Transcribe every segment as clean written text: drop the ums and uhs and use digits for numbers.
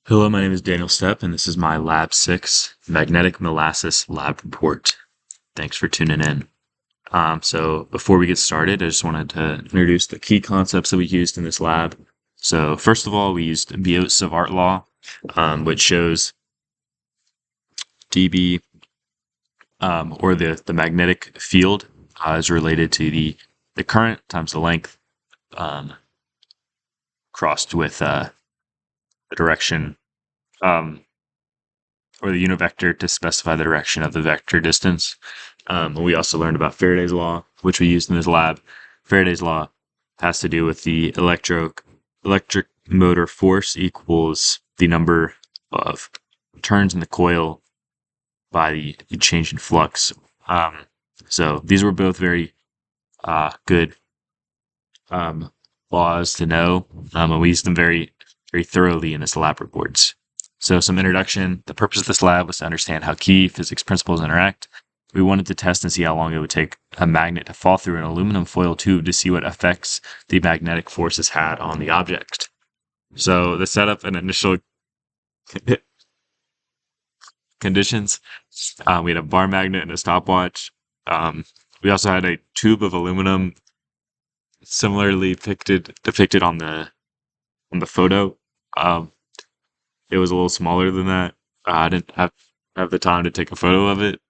Hello, my name is Daniel Stepp, and this is my Lab 6 Magnetic Molasses Lab Report. Thanks for tuning in. So before we get started, I just wanted to introduce the key concepts that we used in this lab. So first of all, we used Biot-Savart law, which shows dB, or the magnetic field, is related to the current times the length, crossed with the direction, or the unit vector to specify the direction of the vector distance. We also learned about Faraday's law, which we used in this lab. Faraday's law has to do with the electric motor force equals the number of turns in the coil by the change in flux. So these were both very good laws to know, and we used them very thoroughly in this lab reports. So some introduction. The purpose of this lab was to understand how key physics principles interact. We wanted to test and see how long it would take a magnet to fall through an aluminum foil tube to see what effects the magnetic forces had on the object. So the setup and initial conditions, we had a bar magnet and a stopwatch. We also had a tube of aluminum similarly depicted on the photo. It was a little smaller than that. I didn't have the time to take a photo of it,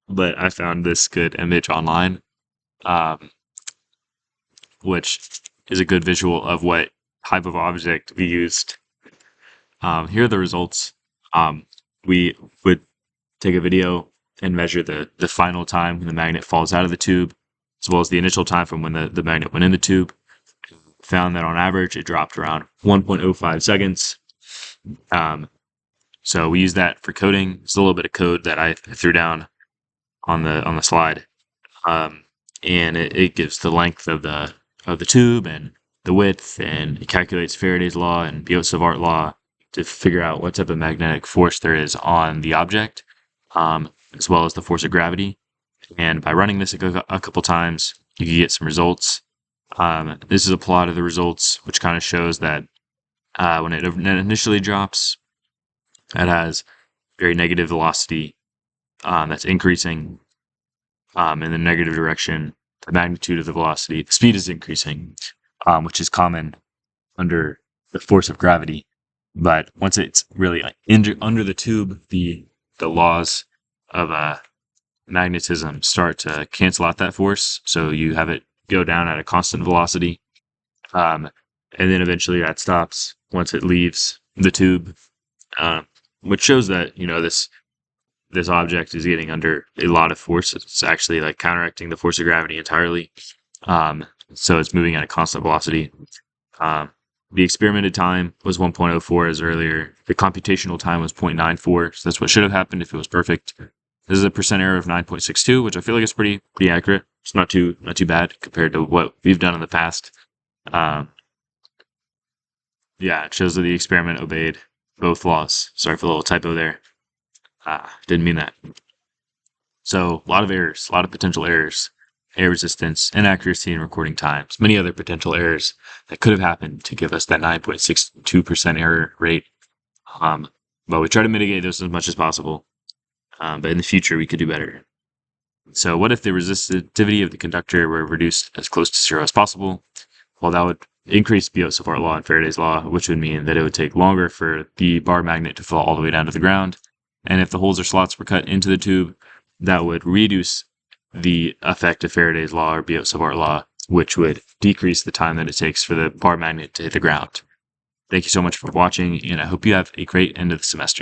but I found this good image online, which is a good visual of what type of object we used. Here are the results. We would take a video and measure the final time when the magnet falls out of the tube, as well as the initial time from when the magnet went in the tube. Found that on average it dropped around 1.05 seconds. So we use that for coding. It's a little bit of code that I threw down on the slide, and it gives the length of the tube and the width, and it calculates Faraday's law and Biot-Savart law to figure out what type of magnetic force there is on the object, as well as the force of gravity. And by running this a couple times, you can get some results. This is a plot of the results, which kind of shows that when it initially drops, it has very negative velocity that's increasing in the negative direction. The magnitude of the velocity, the speed is increasing, which is common under the force of gravity. But once it's really under the tube, the laws of magnetism start to cancel out that force. So you have it go down at a constant velocity, and then eventually that stops once it leaves the tube, which shows that this object is getting under a lot of force. It's actually like counteracting the force of gravity entirely, so it's moving at a constant velocity. The experimented time was 1.04 as earlier. The computational time was 0.94, so that's what should have happened if it was perfect. This is a percent error of 9.62, which I feel like is pretty accurate. It's not too bad compared to what we've done in the past. Yeah, it shows that the experiment obeyed both laws. Sorry for the little typo there. Didn't mean that. So a lot of errors, a lot of potential errors, air resistance, inaccuracy in recording times, many other potential errors that could have happened to give us that 9.62% error rate. But we try to mitigate those as much as possible. But in the future, we could do better. So what if the resistivity of the conductor were reduced as close to zero as possible? Well, that would increase Biot-Savart law and Faraday's law, which would mean that it would take longer for the bar magnet to fall all the way down to the ground. And if the holes or slots were cut into the tube, that would reduce the effect of Faraday's law or Biot-Savart law, which would decrease the time that it takes for the bar magnet to hit the ground. Thank you so much for watching, and I hope you have a great end of the semester.